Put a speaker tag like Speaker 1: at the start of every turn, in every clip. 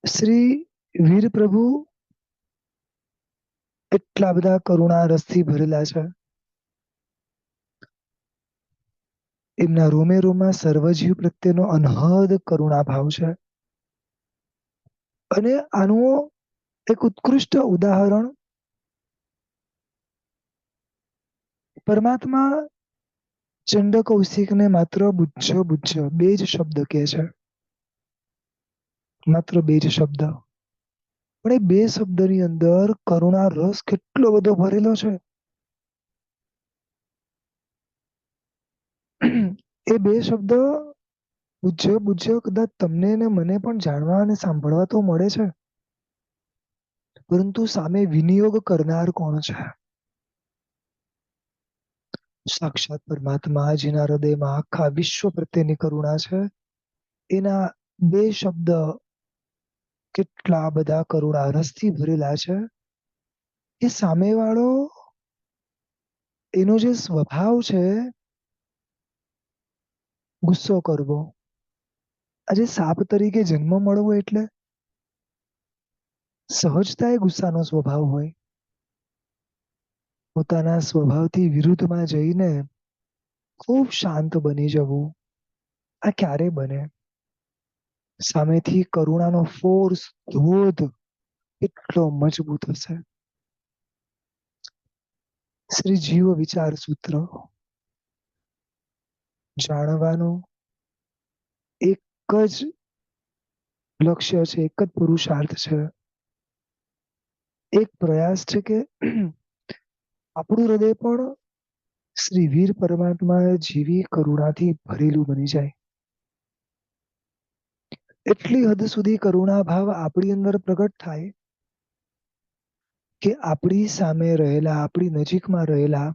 Speaker 1: શ્રી વીર પ્રભુ એટલા બધા કરુણા રસથી ભરેલા છે. એમના રોમે રોમમાં સર્વજીવ પ્રત્યેનો અનહદ કરુણા ભાવ છે. અને આનું એક ઉત્કૃષ્ટ ઉદાહરણ પરમાત્મા ચંડ કૌશિકને માત્ર બુજ્જ બુજ્જ બે જ શબ્દ કહે છે. માત્ર બે જ શબ્દ. પણ એ બે શબ્દની અંદર કરુણા રસ કેટલો બધો ભરેલો છે. એ બે શબ્દ બુજ્જ બુજ્જ કદાચ તમને ને મને પણ જાણવા અને સાંભળવા તો મળે છે. પરંતુ સામે વિનિયોગ કરનાર કોણ છે? સાક્ષાત પરમાત્મા, જેના હૃદયમાં આખા વિશ્વ પ્રત્યેની કરુણા છે. એના બે શબ્દ કેટલા બધા કરુણા રસથી ભરેલા છે. એ સામેવાળો એનો જે સ્વભાવ છે ગુસ્સો કરવો. આજે સાપ તરીકે જન્મ મળવો એટલે સહજતા એ ગુસ્સાનો સ્વભાવ હોય. પોતાના સ્વભાવથી વિરુદ્ધમાં જઈને ખૂબ શાંત બની જવું. આ ક્યારે બને? સામેથી કરુણાનો ફોર્સ, ધોધ એટલો મજબૂત હશે. શ્રી જીવ વિચાર સૂત્ર જાણવાનું એક જ લક્ષ્ય છે, એક જ પુરુષાર્થ છે. એક પ્રયાસ છે કે આપણું હૃદય પણ શ્રી વીર પરમાત્મા જેવી કરુણાથી ભરેલું બની જાય. એટલી હદ સુધી કરુણા ભાવ આપણી અંદર પ્રગટ થાય કે આપણી સામે રહેલા, આપણી નજીકમાં રહેલા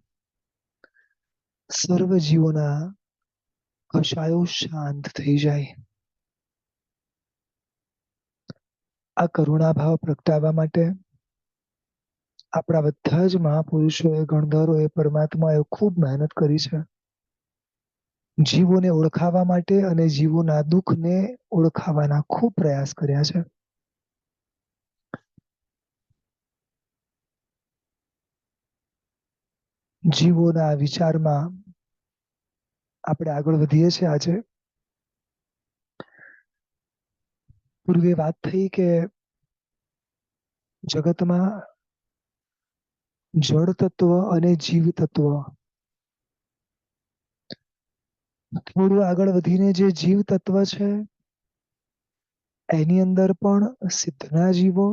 Speaker 1: સર્વ જીવોના કશાયો શાંત થઈ જાય. આ કરુણા ભાવ પ્રગટાવવા માટે આપણા બધા જ મહાપુરુષોએ, ગણધરોએ, પરમાત્માએ ખૂબ મહેનત કરી છે. જીવોને ઓળખાવા માટે અને જીવોના દુઃખને ઓળખાવાના ખૂબ પ્રયાસ કર્યા છે. જીવોના વિચારમાં આપણે આગળ વધીએ છીએ. આજે પૂર્વે વાત થઈ કે જગતમાં જળ તત્વ અને જીવ તત્વ, થોડું આગળ વધીને જે જીવ તત્વ છે એની અંદર પણ સિદ્ધના જીવો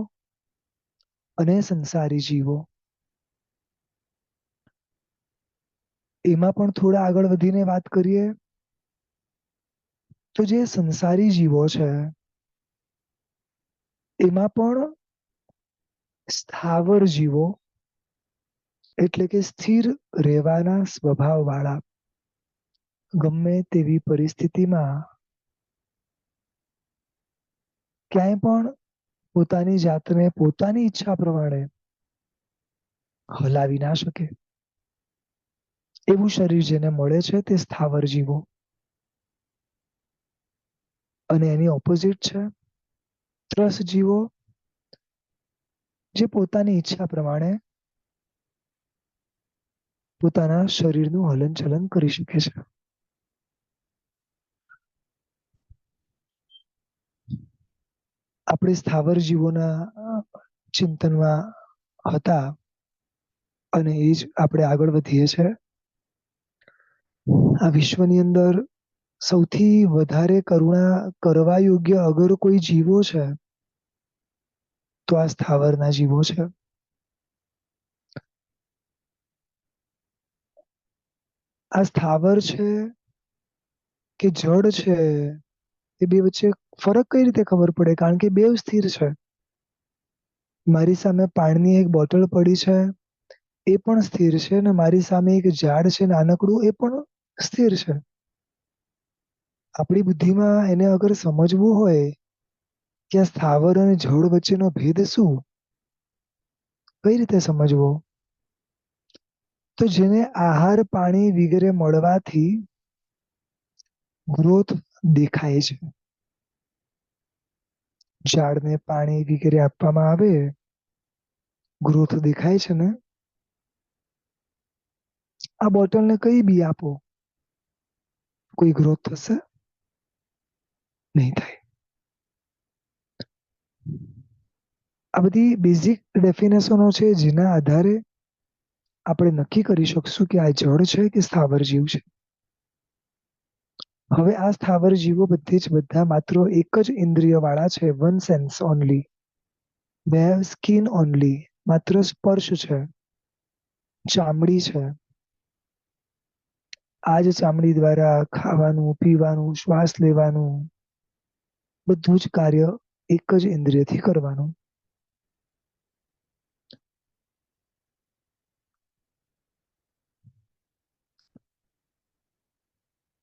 Speaker 1: અને સંસારી જીવો, એમાં પણ થોડા આગળ વધીને વાત કરીએ તો જે સંસારી જીવો છે એમાં પણ સ્થાવર જીવો એટલે કે સ્થિર રહેવાના સ્વભાવ વાળા, ગમે તેવી પરિસ્થિતિમાં ક્યાંય પણ પોતાની જાતને પોતાની ઈચ્છા પ્રમાણે હલાવી ના શકે એવું શરીર જેને મળે છે તે સ્થાવર જીવો. અને એની ઓપોઝિટ છે ત્રસ જીવો, જે પોતાની ઈચ્છા પ્રમાણે પોતાના શરીરનું હલનચલન કરી શકે છે. આપણે સ્થાવર જીવોના ચિંતનમાં હતા અને એ જ આપણે આગળ વધીએ છીએ. આ વિશ્વની અંદર સૌથી વધારે કરુણા કરવા યોગ્ય અગર કોઈ જીવો છે તો આ સ્થાવરના જીવો છે. આ સ્થાવર છે કે જડ છે એ બે વચ્ચે ફરક કઈ રીતે ખબર પડે? કારણ કે બેવ સ્થિર છે. મારી સામે પાણીની એક બોટલ પડી છે એ પણ સ્થિર છે, અને મારી સામે એક ઝાડ છે નાનકડું, એ પણ સ્થિર છે. આપણી બુદ્ધિમાં એને અગર સમજવું હોય કે આ સ્થાવર અને જડ વચ્ચેનો ભેદ શું, કઈ રીતે સમજવો? તો જેને આહાર પાણી વગેરે મળવાથી ગ્રોથ દેખાય છે, ઝાડને પાણી વગેરે આપવામાં આવે, ગ્રોથ દેખાય છે ને. આ બોટલને કઈ બી આપો, કોઈ ગ્રોથ થશે નહીં થાય. આ બધી બેઝિક ડેફિનેશનો છે જેના આધારે આપણે નક્કી કરી શકશું કે આ જળ છે કે સ્થાવર જીવ છે. હવે આ સ્થાવર જીવો બધે જ બધા માત્ર એક જ ઇન્દ્રિય વાળા છે, વન સેન્સ ઓનલી. બે હેવ સ્કિન ઓનલી, માત્ર સ્પર્શ છે, ચામડી છે. આ જ ચામડી દ્વારા ખાવાનું, પીવાનું, શ્વાસ લેવાનું બધું જ કાર્ય એક જ ઇન્દ્રિયથી કરવાનું.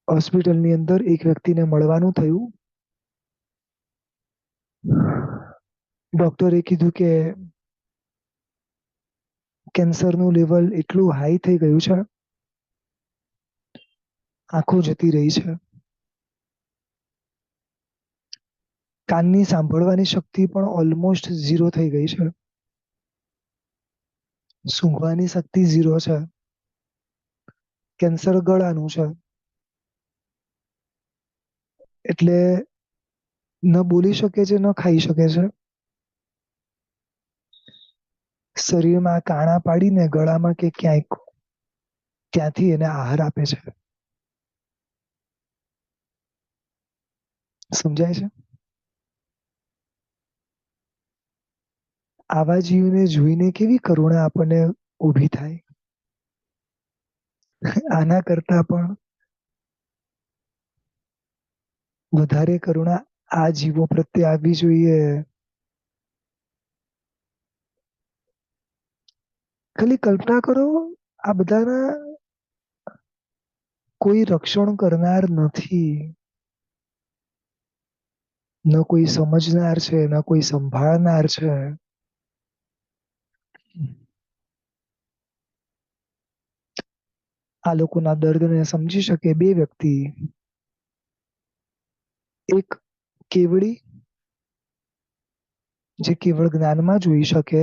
Speaker 1: હોસ્પિટલની અંદર એક વ્યક્તિને મળવાનું થયું. ડોક્ટરે કીધું કે કેન્સરનું લેવલ એટલું હાઈ થઈ ગયું છે, આંખો જતી રહી છે, કાનની સાંભળવાની શક્તિ પણ ઓલમોસ્ટ ઝીરો થઈ ગઈ છે, સૂંઘવાની શક્તિ ઝીરો છે, કેન્સર ગળાનું છે, એટલે ન બોલી શકે છે ન ખાઈ શકે છે. શરીરમાં કાણા પાડીને ગળામાં કે ક્યાંક ત્યાંથી એને આહાર આપે છે. સમજાય છે? આવા જીવને જોઈને કેવી કરુણા આપણને ઊભી થાય. આના કરતા પણ વધારે કરુણા આ જીવો પ્રત્યે આવવી જોઈએ. ખાલી કલ્પના કરો, આ બધાના કોઈ રક્ષણ કરનાર નથી. ન કોઈ સમજનાર છે, ન કોઈ સંભાળનાર છે. આ લોકોના દર્દને સમજી શકે બે વ્યક્તિ. એક કેવડી જે કેવળ જ્ઞાનમાં જોઈ શકે,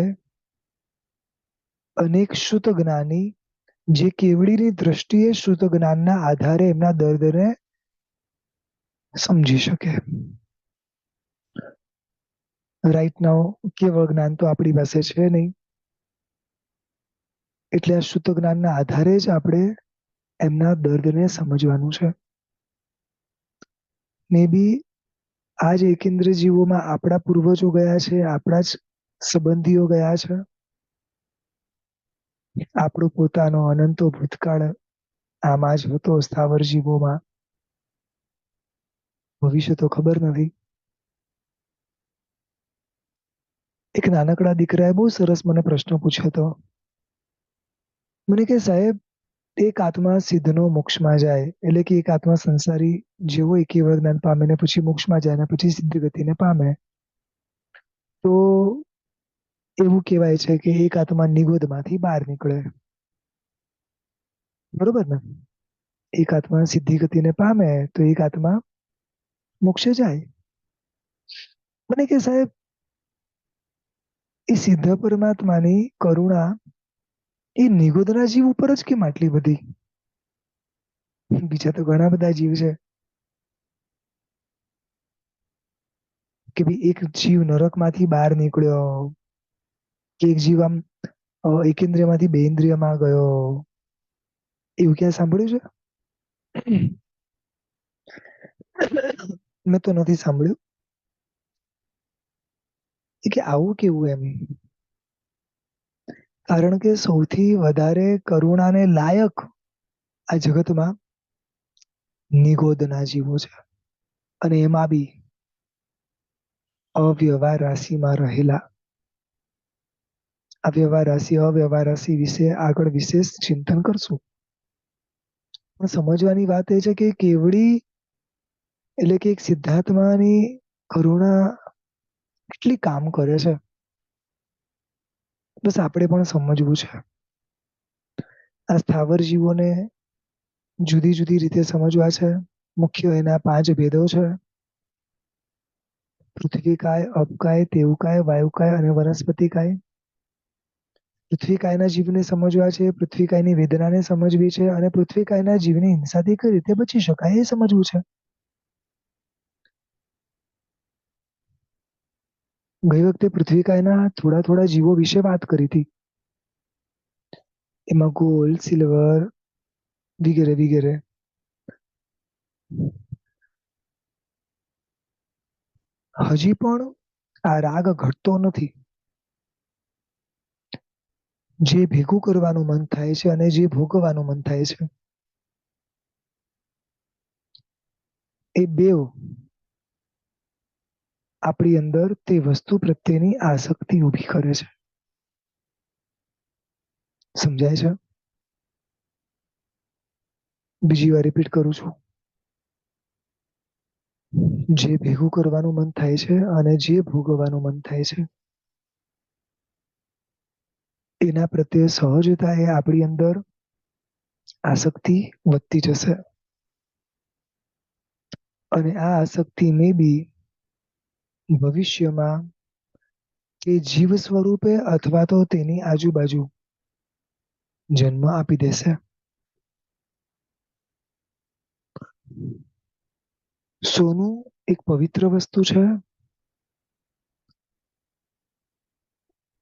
Speaker 1: અને એક શુદ્ધ જ્ઞાની જે કેવડીની દ્રષ્ટિએ શુદ્ધ જ્ઞાનના આધારે એમના દર્દને સમજી શકે. રાઈટ નાઉ કેવળ જ્ઞાન તો આપણી પાસે છે નહીં, એટલે આ શુદ્ધ જ્ઞાનના આધારે જ આપણે એમના દર્દને સમજવાનું છે. મે બી આ જ એકેન્દ્ર જીવોમાં આપણા પૂર્વજો ગયા છે, આપણા જ સંબંધીઓ ગયા છે. આપણો પોતાનો અનંતો ભૂતકાળ આમાં જ હતો, સ્થાવર જીવોમાં. ભવિષ્ય તો ખબર નથી. એક નાનકડા દીકરાએ બહુ સરસ મને પ્રશ્ન પૂછ્યો હતો. મને કે સાહેબ, એક આત્મા સિદ્ધનો મોક્ષમાં જાય, એટલે કે એક આત્મા સંસારી જેવો કેવળ જ્ઞાન પામે ને પછી મોક્ષમાં જાય ને પછી સિદ્ધ ગતિને પામે, તો એવું કહેવાય છે કે એક આત્મા નિગોદમાંથી બહાર નીકળે. બરોબર ને? એક આત્મા સિદ્ધિ ગતિને પામે તો એક આત્મા મોક્ષે જાય. મને કે સાહેબ, એ સિદ્ધ પરમાત્માની કરુણા એ નિગોદના જીવ ઉપર જ કેમ આટલી બધી? બીજા તો ઘણા બધા જીવ છે કે ભાઈ એક જીવ નરકમાંથી બહાર નીકળ્યો, કે એક જીવ આમ એકેન્દ્રિયમાંથી બે ઇન્દ્રિયમાં ગયો, એવું ક્યાં સાંભળ્યું છે? મેં તો નથી સાંભળ્યું. કે આવું કેવું એમ? કારણ કે સૌથી વધારે કરુણાને લાયક આ જગતમાં નિગોદના જીવો છે, અને એમાં બી અવ્યવહાર રાશિમાં રહેલા. આ વ્યવહાર રાશિ અવ્યવહાર રાશિ વિશે આગળ વિશેષ ચિંતન કરશું. પણ સમજવાની વાત એ છે કે કેવડી એટલે કે એક સિદ્ધાત્માની કરુણા કેટલી કામ કરે છે, બસ આપણે પણ સમજવું છે. આ સ્થાવર જીવોને જુદી જુદી રીતે સમજવા છે. મુખ્ય એના 5 ભેદો છે. પૃથ્વી કાય, અપકાય, તેવકાય, વાયુકાય અને વનસ્પતિ કાય. પૃથ્વી કાયના જીવને સમજવા છે, પૃથ્વી કાયની વેદનાને સમજવી છે અને પૃથ્વી કાયના જીવની હિંસાથી કઈ રીતે બચી શકાય એ સમજવું છે. ગઈ વખતે પૃથ્વી કાયના થોડા થોડા જીવો વિશે વાત કરી હતી. એમાં ગોલ્ડ, સિલ્વર વગેરે વગેરે. હજી પણ આ રાગ ઘટતો નથી. જે ભેગું કરવાનું મન થાય છે અને જે ભોગવવાનું મન થાય છે, એ બેવ આપણી અંદર તે વસ્તુ પ્રત્યેની આસક્તિ ઊભી કરે છે. સમજાય છે? બીજી વાર રિપીટ કરું છું. જે ભેગું કરવાનું મન થાય છે અને જે ભોગવવાનું મન થાય છે, એના પ્રત્યે સહજતા એ આપણી અંદર આસક્તિ વધતી જશે. અને આ આસક્તિ મે બી ભવિષ્યમાં તે જીવ સ્વરૂપે અથવા તો તેની આજુબાજુ જન્મ આપી દેશે. સોનું એક પવિત્ર વસ્તુ છે.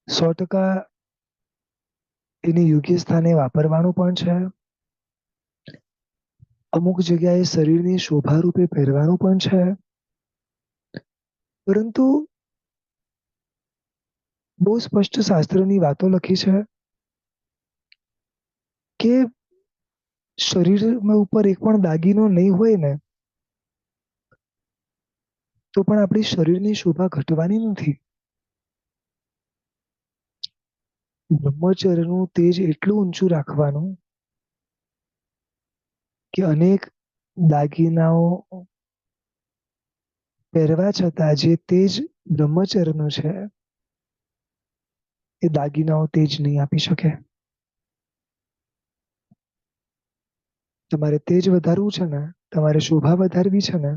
Speaker 1: 100% એને યોગ્ય સ્થાને વાપરવાનું પણ છે. અમુક જગ્યાએ શરીરની શોભા રૂપે પહેરવાનું પણ છે. પરંતુ બહુ સ્પષ્ટ શાસ્ત્રની વાતો લખી છે કે શરીર ઉપર એક પણ દાગીનો નહીં હોય ને, તો પણ આપણી શરીરની શોભા ઘટવાની નથી. બ્રહ્મચર્યનું તેજ એટલું ઊંચું રાખવાનું કે અનેક દાગીનાઓ પહેરવા છતાં જે તેજ બ્રહ્મચર્યનું છે, એ દાગીનાઓ તેજ નહીં આપી શકે. તમારે તેજ વધારવું છે ને, તમારે શોભા વધારવી છે ને,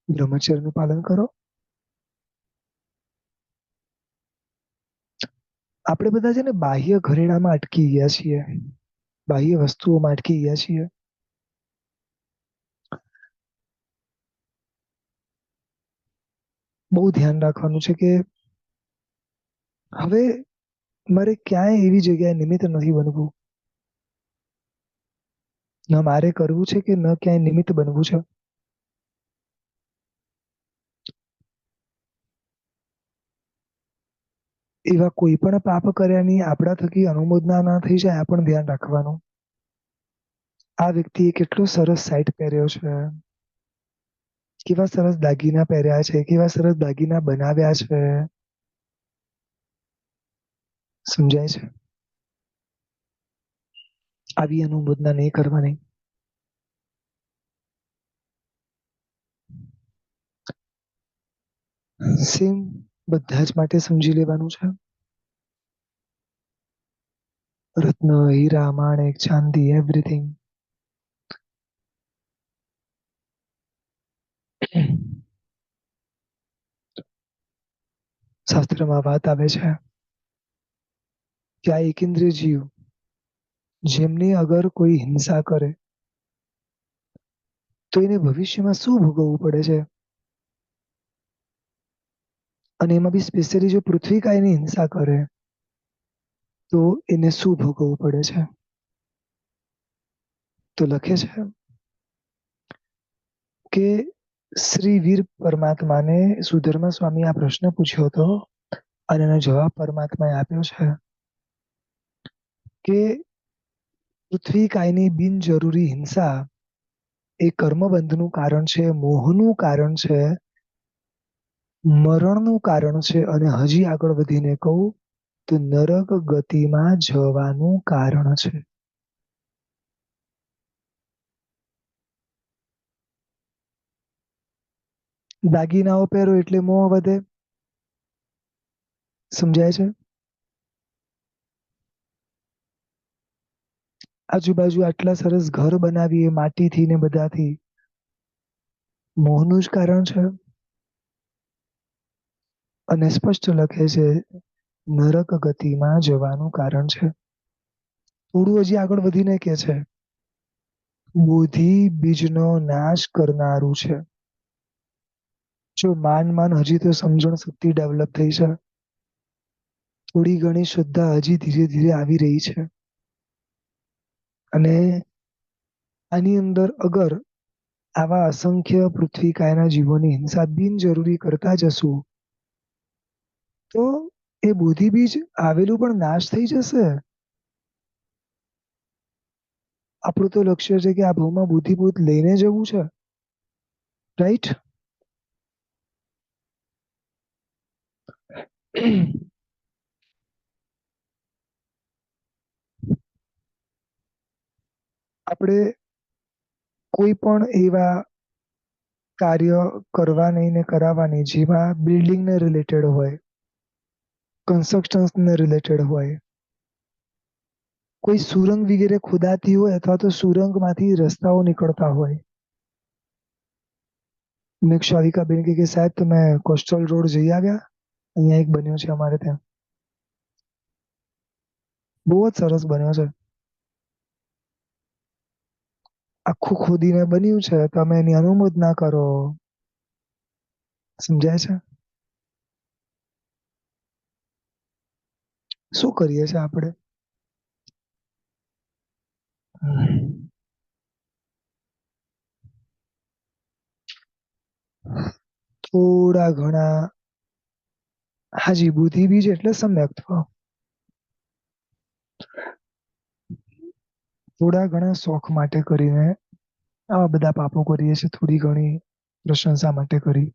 Speaker 1: બ્રહ્મચર્યનું પાલન કરો. આપણે બધા છે ને બાહ્ય ઘરેણામાં અટકી ગયા છીએ. બાહ્ય વસ્તુઓમાં અટકી ગયા છીએ. બહુ ધ્યાન રાખવાનું છે કે હવે મારે ક્યાંય એવી જગ્યાએ નિમિત્ત નથી બનવું. ન મારે કરવું છે કે ન ક્યાંય નિમિત્ત બનવું છે. એવા કોઈ પણ પાપ કર્યાની આપણા થકી અનુમોદના ના થઈ જાય આ પણ ધ્યાન રાખવાનું. આ વ્યક્તિએ કેટલો સરસ સાઈટ પહેર્યો છે, કેવા સરસ દાગીના પહેર્યા છે, કેવા સરસ દાગીના બનાવ્યા છે. સમજાય છે? આવી અનુમોદના નહીં કરવાની. સેમ બધા જ માટે સમજી લેવાનું છે. રત્ન, હીરા, માણેક, ચાંદી, એવરીથિંગ. શાસ્ત્રમાં વાત આવે છે કે આ એકેન્દ્રિય જીવ જેમની અગર કોઈ હિંસા કરે તો એને ભવિષ્યમાં શું ભોગવવું પડે છે. અને એમાં બી સ્પેશિયલી જો પૃથ્વી કાયની હિંસા કરે તો એને શું ભોગવવું પડે છે. તો લખે છે કે શ્રી વીર પરમાત્માને સુધર્મા સ્વામી આ પ્રશ્ન પૂછ્યો હતો અને એનો જવાબ પરમાત્માએ આપ્યો છે કે પૃથ્વી કાયની બિનજરૂરી હિંસા એ કર્મબંધનું કારણ છે, મોહનું કારણ છે, મરણનું કારણ છે અને હજી આગળ વધીને કહું તો નરક ગતિમાં જવાનું કારણ છે. દાગીનાઓ પહેરો એટલે મોહ વધે. સમજાય છે? આજુબાજુ આટલા સરસ ઘર બનાવીએ માટીથી ને બધાથી, મોહનું જ કારણ છે. અને સ્પષ્ટ લખે છે નરક ગતિમાં જવાનું કારણ છે. થોડું હજી આગળ વધીને કે છે બુદ્ધિ બીજનો નાશ કરનારું છે. જો માન હજી તો સમજણ શક્તિ ડેવલપ થઈ છે. થોડી ઘણી શ્રદ્ધા હજી ધીરે ધીરે આવી રહી છે. અને આની અંદર અગર આવા અસંખ્ય પૃથ્વી કાયના જીવોની હિંસા બિનજરૂરી કરતા જશું તો એ બુદ્ધિ બીજ આવેલું પણ નાશ થઈ જશે. આપણું તો લક્ષ્ય છે કે આ ભાવમાં બુદ્ધિબોધ લઈને જવું છે. રાઈટ. આપણે કોઈ પણ એવા કાર્ય કરવાની ને કરાવવાની જેમાં બિલ્ડિંગને રિલેટેડ હોય, કન્સ્ટ્રક્શનને રિલેટેડ હોય, કોઈ સુરંગ વગેરે ખોદાતી હોય અથવા તો સુરંગમાંથી રસ્તાઓ નીકળતા હોય. શારિકાબેન કે સાહેબ તમે કોસ્ટલ રોડ જઈ આવ્યા? અહીંયા એક બન્યો છે અમારે ત્યાં. બહુ જ સરસ બન્યો છે. આખું ખોદીને બન્યું છે તમે એની અનુમોદના કરો. સમજાય છે? શું કરીએ છે આપણે? થોડા ઘણા હાજી બુદ્ધિ બીજ એટલે સમ્યક્ત્વ. થોડા ઘણા શોખ માટે કરીને આવા બધા પાપો કરીએ છીએ. થોડી ઘણી પ્રશંસા માટે કરી.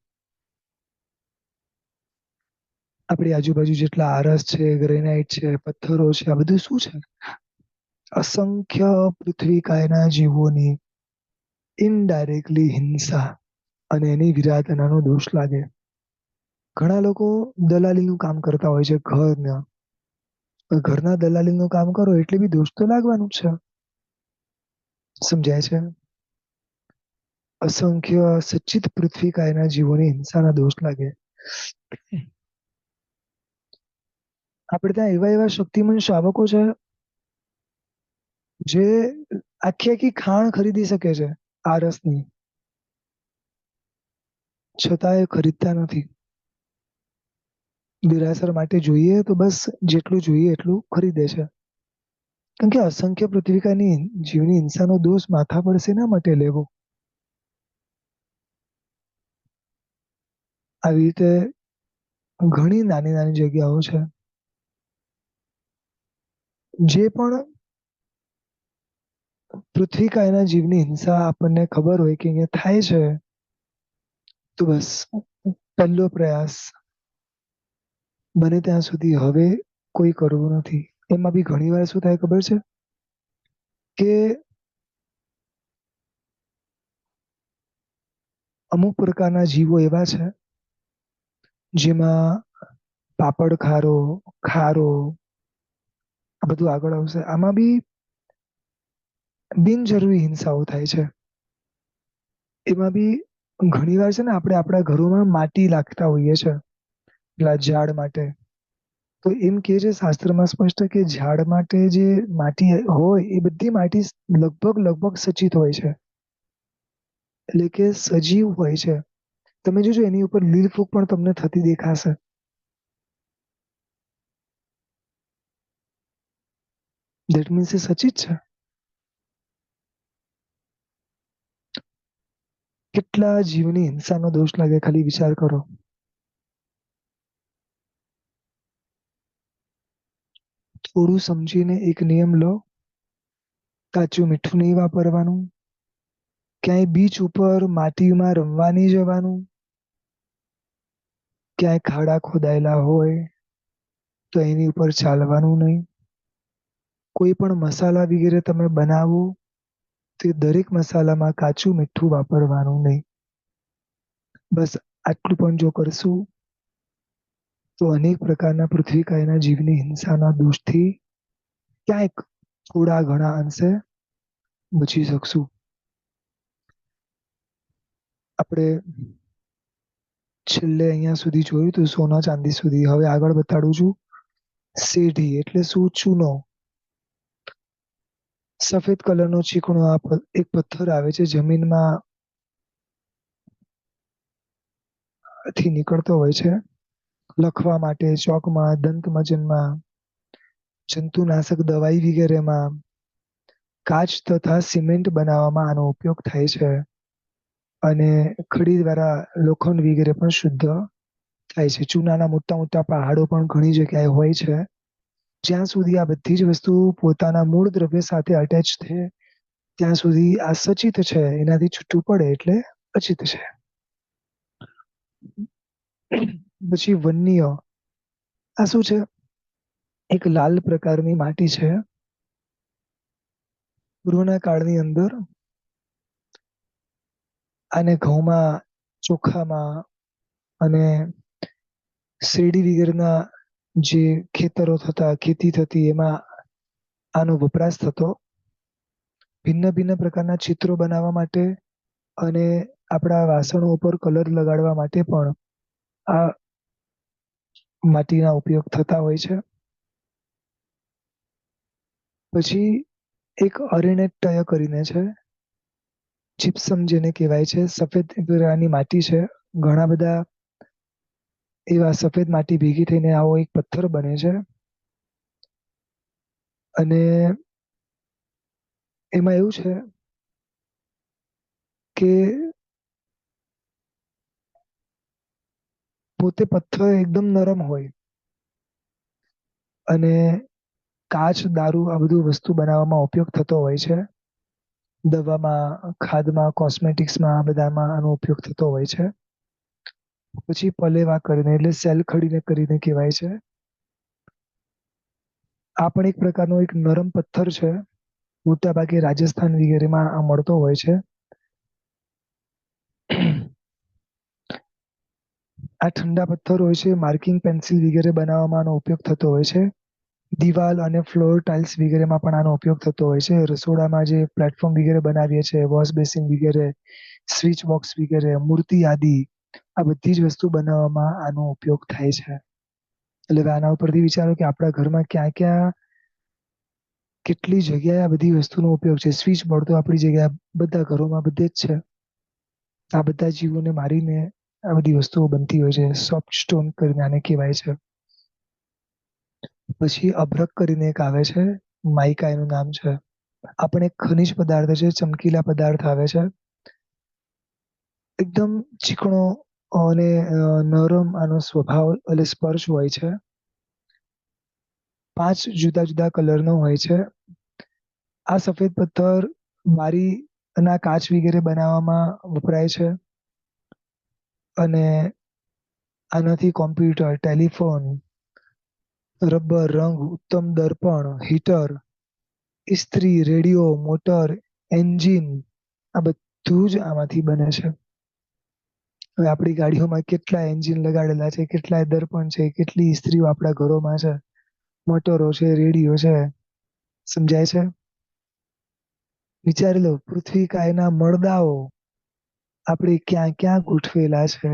Speaker 1: આપણી આજુબાજુ જેટલા આરસ છે, ગ્રેનાઈટ છે, પથ્થરો છે, આ બધું શું છે? અસંખ્ય પૃથ્વી કાયના જીવોની ઇનડાયરેક્ટલી હિંસા અને એની વિરાધનાનો દોષ લાગે. ઘણા લોકો દલાલીનું કામ કરતા હોય છે ઘરના. ઘરના દલાલીનું કામ કરો એટલે બી દોષ તો લાગવાનું જ છે. સમજાય છે? અસંખ્ય સચ્ચિત પૃથ્વી કાયના જીવોની હિંસાના દોષ લાગે. આપણે ત્યાં એવા એવા શક્તિમંત શાવકો છે જે આખી આખી ખાણ ખરીદી શકે છે આરસની, છતાં એ ખરીદતા નથી. દેરાસર માટે જોઈએ તો બસ જેટલું જોઈએ એટલું ખરીદે છે. કેમ કે અસંખ્ય પૃથ્વીકાની જીવની હિંસાનો દોષ માથા પર શેના માટે લેવો? આવી રીતે ઘણી નાની નાની જગ્યાઓ છે જે પણ પૃથ્વી કાયના જીવની હિંસા આપણને ખબર હોય કે અહીંયા થાય છે તો બસ પહેલો પ્રયાસ બને ત્યાં સુધી હવે કોઈ કરવું નથી. એમાં બી ઘણી વાર શું થાય ખબર છે કે અમુક પ્રકારના જીવો એવા છે જેમાં પાપડ ખારો, ખારો આ બધું આગળ આવશે. આમાં બી બિનજરૂરી હિંસાઓ થાય છે. એમાં બી ઘણી વાર છે ને આપણે આપણા ઘરોમાં માટી નાખતા હોઈએ છે પેલા ઝાડ માટે. તો એમ કે છે શાસ્ત્રમાં સ્પષ્ટ કે ઝાડ માટે જે માટી હોય એ બધી માટી લગભગ સચિત હોય છે. એટલે કે સજીવ હોય છે. તમે જોજો એની ઉપર લીલ ફૂગ પણ તમને થતી દેખાશે. ધેટ મીન્સ એ સચિત છે. કેટલા જીવની હિંસાનો દોષ લાગે ખાલી વિચાર કરો. થોડું સમજીને એક નિયમ લો. કાચું મીઠું નહીં વાપરવાનું. ક્યાંય બીચ ઉપર માટીમાં રમવા નહીં જવાનું. ક્યાંય ખાડા ખોદાયેલા હોય તો એની ઉપર ચાલવાનું નહીં. કોઈ પણ મસાલા વગેરે તમે બનાવો તે દરેક મસાલામાં કાચું મીઠું વાપરવાનું નહીં. બસ આટલું પણ જો કરશું તો અનેક પ્રકારના પૃથ્વી કાયના જીવની હિંસાના દોષથી ક્યાંક થોડા ઘણા અંશે બચી શકશું. આપણે છેલ્લે અહીંયા સુધી જોયું તું સોના ચાંદી સુધી. હવે આગળ બતાડું છું સેઢી એટલે શું? ચૂનો. સફેદ કલરનો ચીકણો એક પથ્થર આવે છે જમીનમાં થી નીકળતો હોય છે લખવા માટે, ચોકમાં, દંતમંજનમાં, જંતુનાશક દવાઈ વગેરેમાં. કાચ તથા સિમેન્ટ બનાવવામાં આનો ઉપયોગ થાય છે અને ખડી દ્વારા લોખંડ વગેરે પણ શુદ્ધ થાય છે. ચૂનાના મોટા મોટા પહાડો પણ ઘણી જગ્યાએ હોય છે. જ્યાં સુધી આ બધી જ વસ્તુ પોતાના મૂળ દ્રવ્ય સાથે અટેચ છે ત્યાં સુધી આ સચિત છે, એનાથી છૂટું પડે એટલે અચિત છે. પછી વન્ય, આ શું છે? એક લાલ પ્રકારની માટી છે. પૂર્વના કાળની અંદર આને ઘઉંમાં, ચોખામાં અને શેરડી વગેરેના જે ખેતરો થતા, ખેતી થતી એમાં આનો વપરાશ થતો. ભિન્ન ભિન્ન પ્રકારના ચિત્રો બનાવવા માટે અને આપણા વાસણો ઉપર કલર લગાડવા માટે પણ આ માટીના ઉપયોગ થતા હોય છે. પછી એક અરેનેટય કરીને છે, જીપ્સમ જેને કહેવાય છે, સફેદ પ્રકારની માટી છે. ઘણા બધા એવા સફેદ માટી ભેગી થઈને આવો એક પથ્થર બને છે અને એમાં એવું છે કે પોતે પથ્થર એકદમ નરમ હોય અને કાચ, દારૂ આ બધું વસ્તુ બનાવવામાં ઉપયોગ થતો હોય છે. દવામાં, ખાદમાં, કોસ્મેટિક્સમાં આ બધામાં આનો ઉપયોગ થતો હોય છે. પછી પલેવા કરીને એટલે સેલ ખડીને કરીને કહેવાય છે. આ પણ એક પ્રકારનો એક નરમ પથ્થર છે. મોટા ભાગે રાજસ્થાન વગેરેમાં આ મળતો હોય છે. આ ઠંડા પથ્થર હોય છે. માર્કિંગ પેન્સિલ વગેરે બનાવવામાં આનો ઉપયોગ થતો હોય છે. દિવાલ અને ફ્લોર ટાઇલ્સ વગેરેમાં પણ આનો ઉપયોગ થતો હોય છે. રસોડામાં જે પ્લેટફોર્મ વગેરે બનાવીએ છીએ, વોશ બેસિન વગેરે, સ્વિચ બોક્સ વગેરે, મૂર્તિ આદિ આ બધી જ વસ્તુ બનાવવામાં આનો ઉપયોગ થાય છે. એટલે આના ઉપરથી વિચારો કે આપણા ઘરમાં ક્યાં ક્યાં કેટલી જગ્યાએ આ બધી વસ્તુનો ઉપયોગ છે. સ્વિચ બોર્ડ તો આપણી જગ્યા બધા ઘરોમાં બધે જ છે. આ બધા જીવોને મારીને આ બધી વસ્તુઓ બનતી હોય છે. સોફ્ટ સ્ટોન કરીને આને કહેવાય છે. પછી અભ્રક કરીને એક આવે છે, માઇકા એનું નામ છે. આ પણ એક ખનિજ પદાર્થ છે, ચમકીલા પદાર્થ આવે છે. એકદમ ચીકણો અને નરમ આનો સ્વભાવ એટલે સ્પર્શ હોય છે. 5 જુદા જુદા કલરનો હોય છે. આ સફેદ પથ્થર બારીના કાચ વગેરે બનાવવામાં વપરાય છે અને આનાથી કોમ્પ્યુટર, ટેલિફોન, રબર, રંગ, ઉત્તમ દર્પણ, હીટર, ઇસ્ત્રી, રેડિયો, મોટર, એન્જિન આ બધું જ આમાંથી બને છે. હવે આપણી ગાડીઓમાં કેટલા એન્જિન લગાડેલા છે, કેટલાય દર્પણ છે, કેટલી ઇસ્ત્રીઓ આપણા ઘરોમાં છે, મોટરો છે, રેડિયો છે. સમજાય છે? વિચારી લો, પૃથ્વી કાયના મળદાઓ આપણે ક્યાં ક્યાં ગોઠવેલા છે.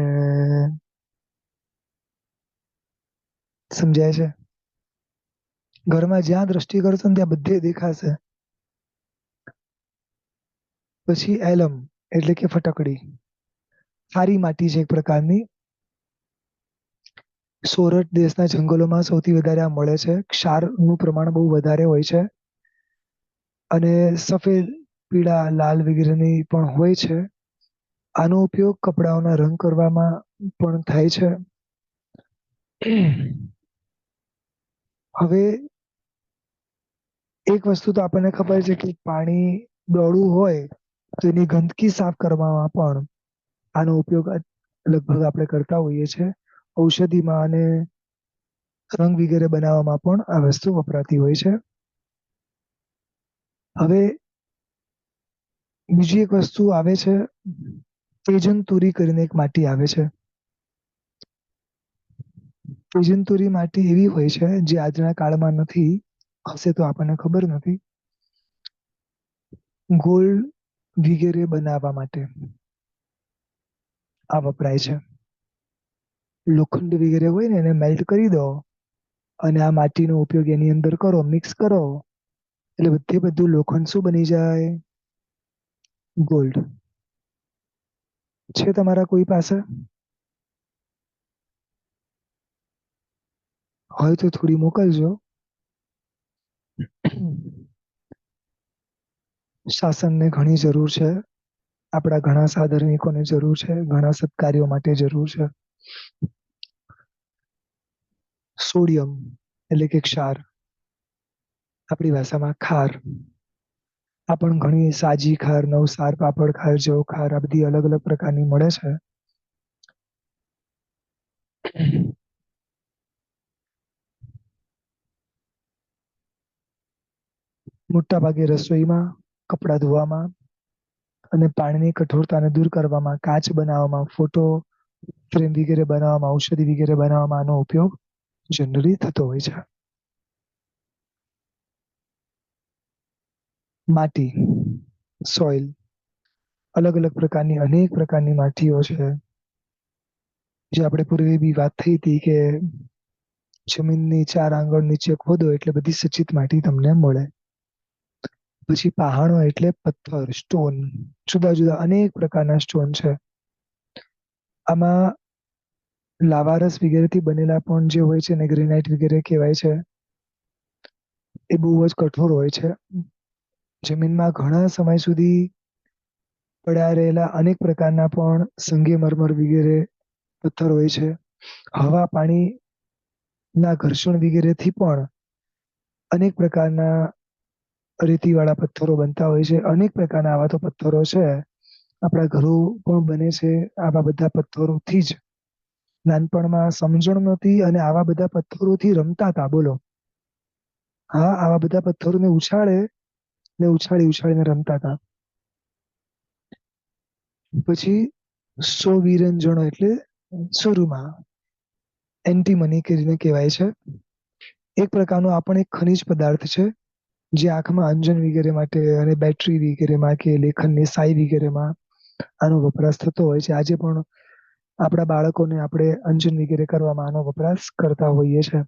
Speaker 1: સમજાય છે? ઘરમાં જ્યાં દ્રષ્ટિ કરશો ને ત્યાં બધે દેખાશે. પછી એલમ એટલે કે ફટકડી. ખારી માટી છે એક પ્રકારની. સોરઠ દેશના જંગલોમાં સૌથી વધારે આ મળે છે. ક્ષારનું પ્રમાણ બહુ વધારે હોય છે અને સફેદ, પીળા, લાલ વગેરેની પણ હોય છે. આનો ઉપયોગ કપડાઓના રંગ કરવામાં પણ થાય છે. હવે એક વસ્તુ તો આપણને ખબર છે કે પાણી ડોળું હોય તો એની ગંદકી સાફ કરવામાં પણ આનો ઉપયોગ લગભગ આપણે કરતા હોઈએ છીએ. ઔષધિમાં અને રંગ વગેરે બનાવવામાં પણ આ વસ્તુ વપરાતી હોય છે. હવે બીજી એક વસ્તુ આવે છે, તેજન કરીને એક માટી આવે છે. તેજનતુરી માટી એવી હોય છે જે આજના કાળમાં નથી, હશે તો આપણને ખબર નથી. ગોલ્ડ વગેરે બનાવવા માટે આ વપરાય છે. લોખંડ વગેરે હોય ને એને મેલ્ટ કરી દો અને આ માટીનો ઉપયોગ એની અંદર કરો, મિક્સ કરો એટલે બધે બધું લોખંડ શું બની જાય? ગોલ્ડ. છે તમારા કોઈ પાસે? હોય તો થોડી મોકલજો. શાસનને ઘણી જરૂર છે. આપણા ઘણા સાધર્મિકોને જરૂર છે, ઘણા સત્કાર્યો માટે જરૂર છે. સોડિયમ એટલે કે ક્ષાર, આપણી ભાષામાં ખાર. આ પણ ઘણી સાજી ખાર, નવસાર, પાપડ ખાર, જવ ખાર આ બધી અલગ અલગ પ્રકારની મળે છે. મોટા ભાગે રસોઈમાં, કપડા ધોવામાં અને પાણીની કઠોરતાને દૂર કરવામાં, કાચ બનાવવામાં, ફોટો ફ્રેમ વગેરે બનાવવામાં, ઔષધિ વગેરે બનાવવામાં આનો ઉપયોગ જનરલી થતો હોય છે. માટી, સોઇલ. અલગ અલગ પ્રકારની અનેક પ્રકારની માટીઓ છે. જે આપણે પૂર્વે બી વાત થઈ હતી કે જમીનની 4 આંગળ નીચે ખોદો એટલે બધી સચિત માટી તમને મળે. પછી પહાણો એટલે પથ્થર, સ્ટોન. જુદા જુદા અનેક પ્રકારના સ્ટોન છે. આમાં લાવારસ વગેરેથી બનેલા પણ જે હોય છે ને ગ્રેનાઇટ વગેરે કહેવાય છે. એ બહુ જ કઠોર હોય છે. જમીનમાં ઘણા સમય સુધી પડ્યા રહેલા અનેક પ્રકારના પણ સંગેમરમર વગેરે પથ્થર હોય છે. હવા, પાણી ના ઘર્ષણ વગેરેથી પણ અનેક પ્રકારના રેતીવાળા પથ્થરો બનતા હોય છે. અનેક પ્રકારના આવા તો પથ્થરો છે. આપણા ઘરો પણ બને છે આવા બધા પથ્થરોથી જ. નાનપણમાં સમજણ નહોતી અને આવા બધા પથ્થરોથી રમતા હતા બોલો. હા, આવા બધા પથ્થરોને ઉછાળે ને ઉછાળીને રમતા હતા. પછી સોવીરંજણો એટલે શરૂમાં એન્ટીમની કરીને કહેવાય છે. એક પ્રકારનો આ પણ એક ખનિજ પદાર્થ છે. જે આંખમાં અંજન વગેરે માટે અને બેટરી વગેરેમાં કે લેખનની સાઈ વગેરેમાં આનો વપરાશ થતો હોય છે. આજે પણ આપણા બાળકોને આપણે અંજન વગેરે કરવામાં આનો વપરાશ કરતા હોઈએ છે.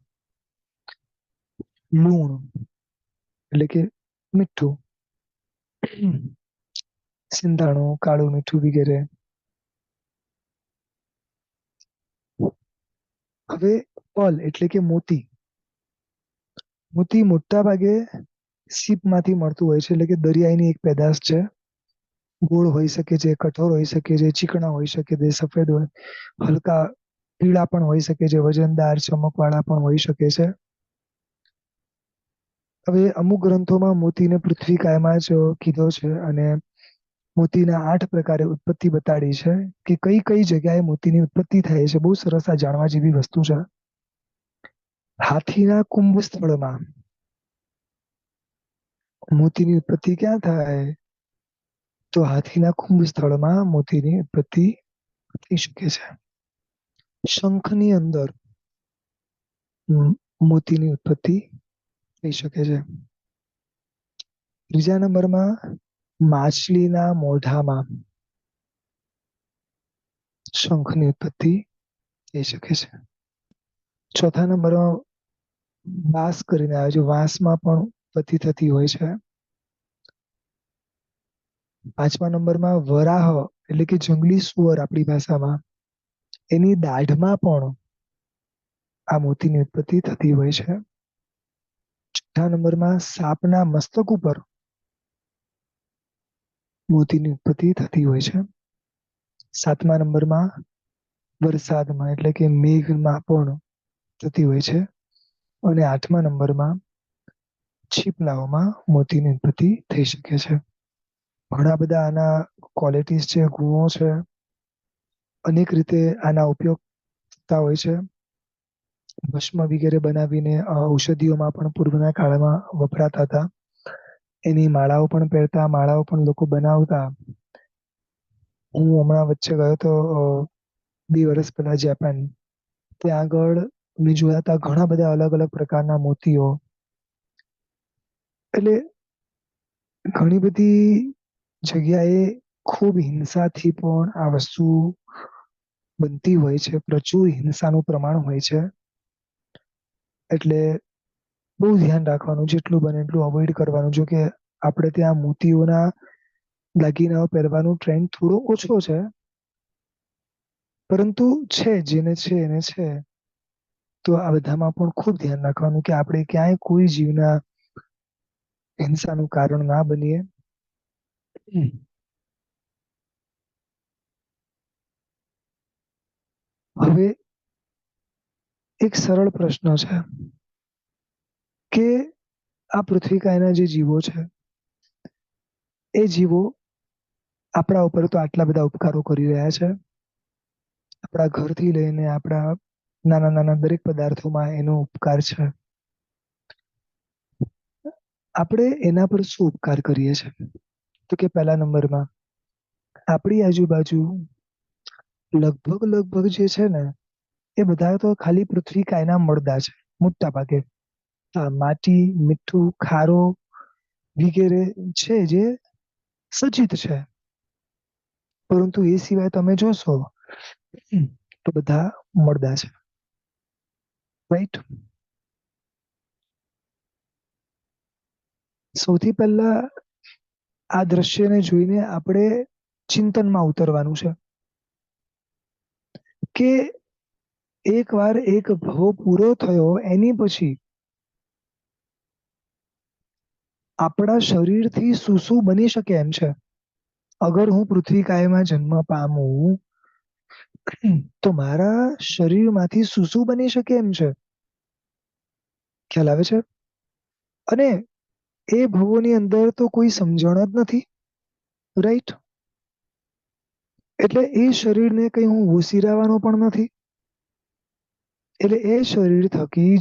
Speaker 1: લૂણ એટલે કે મીઠું. સિંધાણું, કાળું મીઠું વગેરે. હવે પલ એટલે કે મોતી. મોતી મોટા ભાગે સીપમાંથી મળતું હોય છે એટલે કે દરિયાઈની એક પેદાશ છે. ગોળ હોઈ શકે છે, કઠોર હોઈ શકે છે, ચીકણા હોઈ શકે છે, સફેદ હોય, હલકા પીળા પણ હોઈ શકે છે, વજનદાર ચમકવાળા પણ હોઈ શકે છે. હવે અમુક ગ્રંથોમાં મોતીને પૃથ્વી કાયમાં જ કીધો છે અને મોતીના 8 પ્રકારે ઉત્પત્તિ બતાડી છે કે કઈ કઈ જગ્યાએ મોતીની ઉત્પત્તિ થાય છે. બહુ સરસ આ જાણવા જેવી વસ્તુ છે. હાથીના કુંભ સ્થળમાં મોતીની ઉત્પત્તિ ક્યાં થાય? તો હાથીના કુંભ સ્થળમાં મોતીની ઉત્પત્તિ થઈ શકે છે. શંખની અંદર મોતીની ઉત્પત્તિ થઈ શકે છે. ત્રીજા નંબરમાં માછલીના મોઢામાં શંખની ઉત્પત્તિ થઈ શકે છે. ચોથા નંબરમાં વાંસ કરીને આવે છે. વાંસમાં પણ ઉત્પત્તિ થતી હોય છે. પાંચમા નંબરમાં વરાહ એટલે કે જંગલી સુવર આપણી ભાષામાં એની દાઢમાં પણ આ મોતીની ઉત્પત્તિ થતી હોય છે. છઠ્ઠા નંબરમાં સાપના મસ્તક ઉપર મોતીની ઉત્પત્તિ થતી હોય છે. સાતમા નંબરમાં વરસાદમાં એટલે કે મેઘમાં પણ થતી હોય છે. અને આઠમા નંબરમાં છીપલાઓમાં મોતીની ઉત્પત્તિ થઈ શકે છે. ઘણા બધા આના ક્વોલિટીઝ છે, ગુણો છે. અનેક રીતે આના ઉપયોગ થતા હોય છે. ભસ્મ વગેરે બનાવીને ઔષધિઓમાં પણ પૂર્વના કાળમાં વપરાતા હતા. એની માળાઓ પણ પહેરતા, માળાઓ પણ લોકો બનાવતા. હું હમણાં વચ્ચે ગયો તો 2 વર્ષ પહેલા જાપાન. ત્યાં આગળ મેં જોયા હતા ઘણા બધા અલગ અલગ પ્રકારના મોતીઓ. એટલે ઘણી બધી જગ્યાએ ખૂબ હિંસાથી પણ આ વસ્તુ બનતી હોય છે, પ્રચુર હિંસાનું પ્રમાણ હોય છે. એટલે બહુ ધ્યાન રાખવાનું, જેટલું બને એટલું અવોઈડ કરવાનું. જો કે આપણે ત્યાં મોતીઓના દાગીનાઓ પહેરવાનો ટ્રેન્ડ થોડો ઓછો છે, પરંતુ છે જેને છે એને છે. તો આ બધામાં પણ ખૂબ ધ્યાન રાખવાનું કે આપણે ક્યાંય કોઈ જીવના હિંસાનું કારણ ના બનીએ. હવે એક સરળ પ્રશ્ન છે કે આ પૃથ્વી કાયના જે જીવો છે એ જીવો આપણા ઉપર તો આટલા બધા ઉપકારો કરી રહ્યા છે. આપણા ઘરથી લઈને આપણા નાના નાના દરેક પદાર્થોમાં એનો ઉપકાર છે. આપણે એના પર શું ઉપકાર કરીએ છીએ? તો કે પહેલા નંબરમાં આપણી આજુબાજુ લગભગ જે છે ને એ બધા તો ખાલી પૃથ્વી કાયના મળદા છે મોટા ભાગે. હા, માટી, મીઠું, ખારો વગેરે છે જે સચિત છે. પરંતુ એ સિવાય તમે જોશો તો બધા મળદા છે. રાઈટ? સૌથી પહેલા આ દ્રશ્યને જોઈને આપણે ચિંતનમાં ઉતરવાનું છે કે એક વાર એક ભવ પૂરો થયો એની પછી આપણા શરીરથી શું શું બની શકે એમ છે. અગર હું પૃથ્વી કાયમાં જન્મ પામું તો મારા શરીરમાંથી શું શું બની શકે એમ છે. ખ્યાલ આવે છે? અને એ ભવોની અંદર તો કોઈ સમજણ જ નથી. રાઈટ? એટલે એ શરીરને કઈ હું ઉસિરાવાનો પણ નથી. એટલે એ શરીર થકી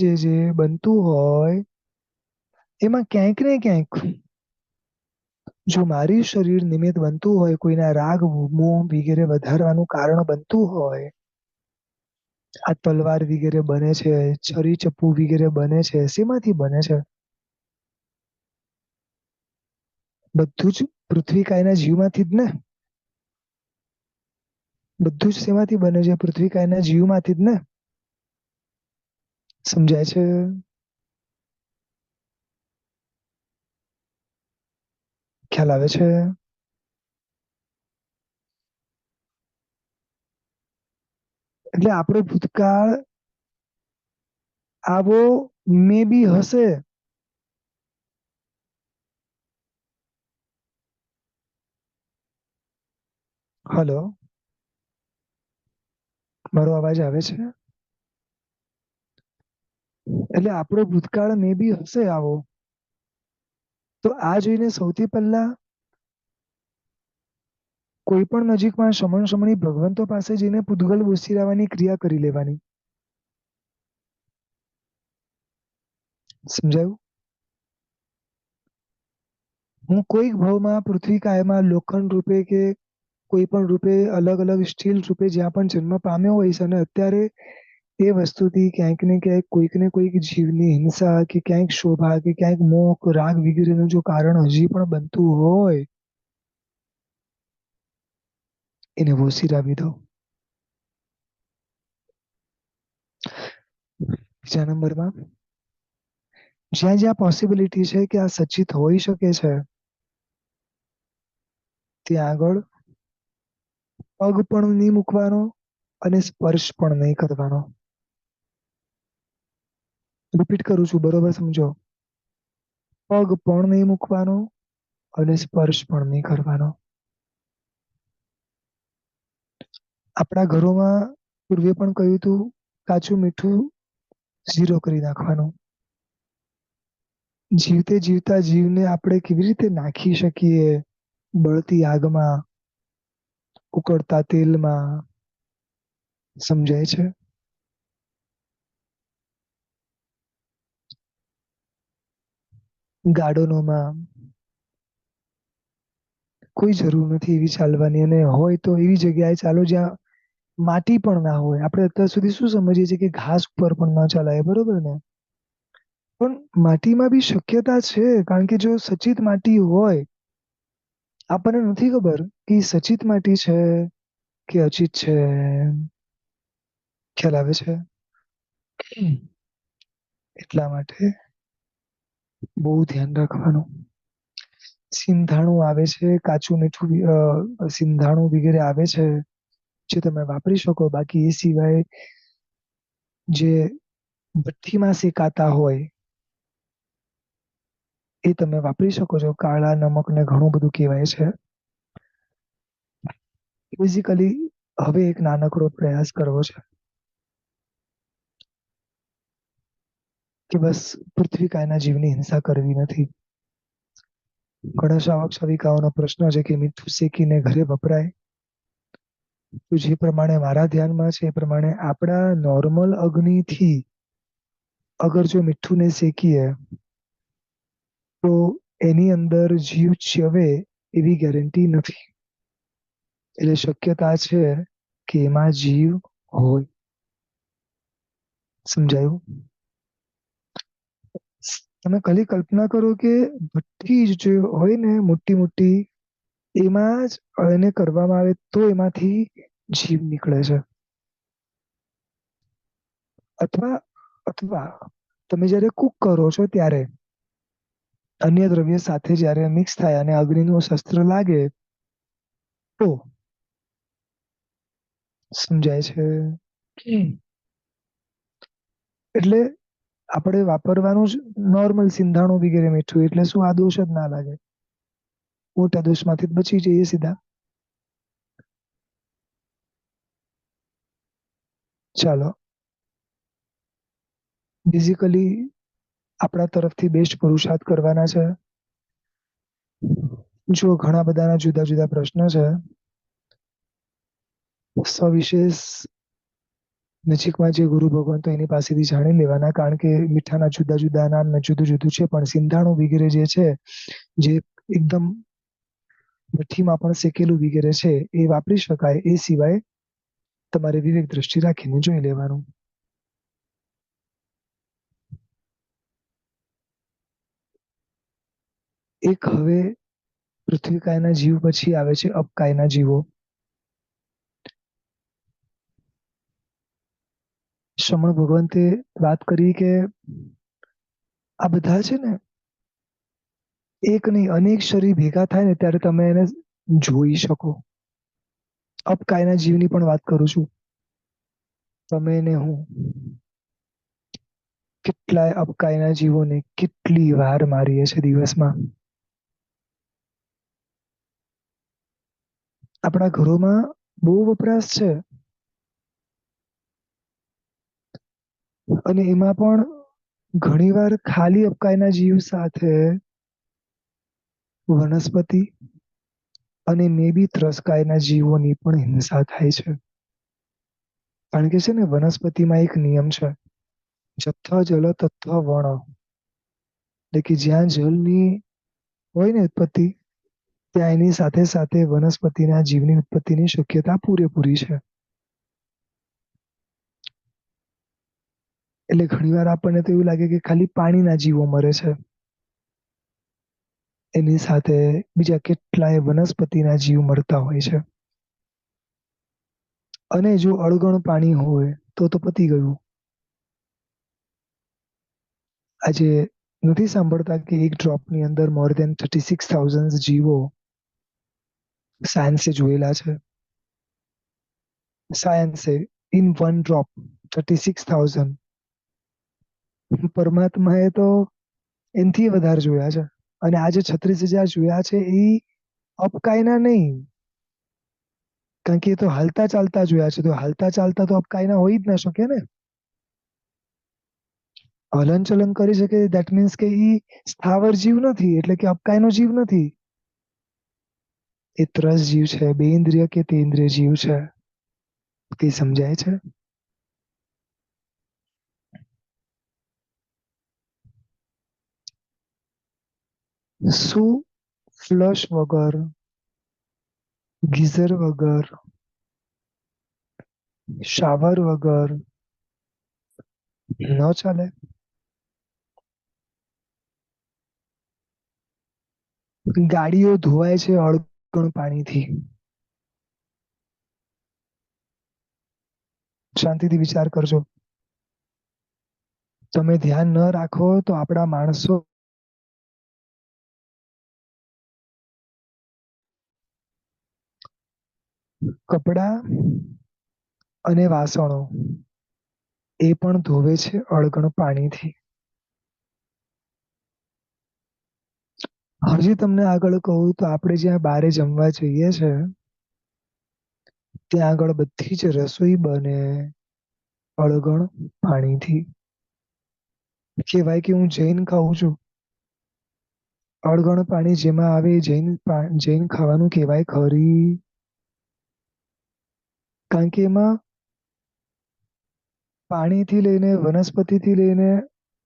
Speaker 1: જે બનતું હોય એમાં ક્યાંક ને ક્યાંક જો મારી શરીર નિમિત્ત બનતું હોય, કોઈના રાગ મોહ વગેરે વધારવાનું કારણ બનતું હોય, આ તલવાર વગેરે બને છે, છરી ચપ્પુ વગેરે બને છે, શેમાંથી બને છે? બધું જ પૃથ્વી કાયના જીવમાંથી જ ને. બધું જ શેમાંથી બને છે? પૃથ્વી કાયના જીવમાંથી જ ને. સમજાય છે? ખ્યાલ આવે છે? એટલે આપણો ભૂતકાળ આવો મે બી હશે. હલો, મારો અવાજ આવે છે? એટલે આપણો ભૂતકાળ મે બી હશે આવો. તો આ જોઈને સૌથી પહેલા કોઈ પણ નજીકમાં શમણ સમણી ભગવંતો પાસે જઈને પૂતગલ ઉસીરાવાની ક્રિયા કરી લેવાની. સમજાયું? હું કોઈક ભાવમાં પૃથ્વી કાયમાં લોખંડ રૂપે કે કોઈ પણ રૂપે અલગ અલગ સ્ટીલ રૂપે જ્યાં પણ જન્મ પામ્યો હોય છે અને અત્યારે એ વસ્તુથી ક્યાંક ને ક્યાંક કોઈક ને કોઈક જીવની હિંસા કે ક્યાંક શોભા કે ક્યાંક મોહ રાગ વગેરેનું જો કારણ હજી પણ બનતું હોય એને વોશીરાવી દો. બીજા નંબરમાં જ્યાં જ્યાં પોસિબિલિટી છે કે આ સચિત હોઈ શકે છે ત્યાં આગળ પગ પણ નહીં મૂકવાનો અને સ્પર્શ પણ નહીં કરવાનો. રિપીટ કરું છું, બરોબર સમજો. પગ પણ નહીં મૂકવાનો અને સ્પર્શ પણ નહીં કરવાનો. આપણા ઘરોમાં પૂર્વે પણ કહ્યું હતું, કાચું મીઠું ઝીરો કરી નાખવાનું. જીવતે જીવતા જીવને આપણે કેવી રીતે નાખી શકીએ બળતી આગમાં, ઉકળતા તેલમાં. સમજાય છે? ગાર્ડનોમાં કોઈ જરૂર નથી એવી ચાલવાની, અને હોય તો એવી જગ્યાએ ચાલો જ્યાં માટી પણ ના હોય. આપણે અત્યાર સુધી શું સમજીએ છીએ કે ઘાસ ઉપર પણ ન ચલાય, બરોબર ને? પણ માટીમાં બી શક્યતા છે, કારણ કે જો સચિત માટી હોય, આપણને નથી ખબર કે સચિત માટી છે કે અચિત છે, ખ્યાલ આવે છે? એટલા માટે બહુ ધ્યાન રાખવાનું. સિંધાણું આવે છે, કાચું મીઠું સિંધાણું વગેરે આવે છે જે તમે વાપરી શકો. બાકી એ સિવાય જે ભઠ્ઠીમાં શેકાતા હોય એ તમે વાપરી શકો છો. કાળા નમક ને ઘણું બધું કહેવાય છે. બેઝિકલી હવે એક નાનકડો પ્રયાસ કરવો છે કે બસ પૃથ્વી કાયના જીવની હિંસા કરવી નથી. ઘણા શ્રાવક શ્રાવિકાઓનો પ્રશ્ન છે કે મીઠું શેકીને ઘરે વપરાય? તો જે પ્રમાણે મારા ધ્યાનમાં છે એ પ્રમાણે આપણા નોર્મલ અગ્નિથી અગર જો મીઠું ને શેકીએ તો એની અંદર જીવ ચ્યવે એવી ગેરંટી નથી. એટલે શક્યતા છે કે એમાં જીવ હોય. સમજાયું? તમે ખાલી કલ્પના કરો કે ભઠ્ઠી જે હોય ને મોટી મોટી, એમાં જ એને કરવામાં આવે તો એમાંથી જીવ નીકળે છે. અથવા અથવા તમે જયારે કુક કરો છો ત્યારે અન્ય દ્રવ્ય સાથે જયારે મિક્સ થાય અને અગ્નિનું શસ્ત્ર લાગે તો સમજાય છે. એટલે આપણે વાપરવાનું જ નોર્મલ સિંધાણું વગેરે મીઠું, એટલે શું આ દોષ જ ના લાગે. મોટા દોષમાંથી બચી જઈએ સીધા. ચાલો, બેઝિકલી આપણા તરફથી બેસ્ટ પુરુષાર્થ કરવાના છે. જો ઘણા બધાના જુદા જુદા પ્રશ્નો છે, સવિશેષ નજીકમાં જે ગુરુ ભગવાન તો એની પાસેથી જાણી લેવાના. કારણ કે મીઠાના જુદા જુદા નામ ને જુદું જુદું છે, પણ સિંધાણું વગેરે જે છે જે એકદમ ભઠ્ઠીમાં પણ શેકેલું વગેરે છે એ વાપરી શકાય. એ સિવાય તમારે વિવેક દ્રષ્ટિ રાખીને જોઈ લેવાનું. એક હવે પૃથ્વીકાયના જીવ પછી આવે છે અપકાયના જીવો. શમણ ભગવંતે વાત કરી કે આ બધા છે ને એક નહીં અનેક શરીર ભેગા થાય ને ત્યારે તમે એને જોઈ શકો. અપકાયના જીવની પણ વાત કરું છું. તમે ને હું કેટલાય અપકાયના જીવોને કેટલી વાર મારીએ છે દિવસમાં. આપણા ઘરોમાં બહુ વપરાશ છે અને એમાં પણ ઘણીવાર ખાલી અપકાયના જીવ સાથે વનસ્પતિ અને મે બી ત્રસકાયના જીવોની પણ હિંસા થાય છે. કારણ કે છે ને વનસ્પતિમાં એક નિયમ છે, જથ્થા જલ તત્વ વણ. એટલે કે જ્યાં જલની હોય ને ઉત્પત્તિ, ત્યાં એની સાથે સાથે વનસ્પતિના જીવની ઉત્પત્તિની શક્યતા પૂરેપૂરી છે. એટલે ઘણી વાર આપણને તો એવું લાગે કે ખાલી પાણીના જીવો મરે છે. એની સાથે બીજા કેટલાય વનસ્પતિના જીવ મરતા હોય છે. અને જો અળગણ પાણી હોય તો પતી ગયું. આજે નથી સાંભળતા કે એક ડ્રોપની અંદર મોર દેન 36,000 જીવો સાયન્સે જોયેલા છે. સાયન્સે ઇન વન ડ્રોપ 36,000. પરમાત્માએ તો એનથી વધારે જોયા છે. અને આજે 36,000 જોયા છે એ અપકાયના નહીં. કારણ કે એ તો હાલતા ચાલતા જોયા છે. તો હાલતા ચાલતા તો અપકાયના હોય જ ના શકે ને. હલન ચલન કરી શકે દેટ મીન્સ કે ઈ સ્થાવર જીવ નથી, એટલે કે અપકાયનો જીવ નથી. એ ત્રસ જીવ છે, બે ઇન્દ્રિય કે તે ઇન્દ્રિય જીવ છે. તે સમજાય છે? શું ફ્લશ વગર, ગીઝર વગર, શાવર વગર ન ચાલે? ગાડીઓ ધોવાય છે અળગણ પાણીથી. શાંતિથી વિચાર કરજો. તમે ધ્યાન ન રાખો તો આપણા માણસો કપડા અને વાસણો એ પણ ધોવે છે અળગણ પાણીથી. હજી તમને આગળ કહું તો આપણે જ્યાં બારે જમવા જઈએ છે ત્યાં આગળ બધી જ રસોઈ બને અળગણ પાણીથી. કહેવાય કે હું જૈન ખાઉં છું. અળગણ પાણી જેમાં આવે જૈન ખાવાનું કહેવાય ખરી. કારણ કે એમાં પાણીથી લઈને વનસ્પતિથી લઈને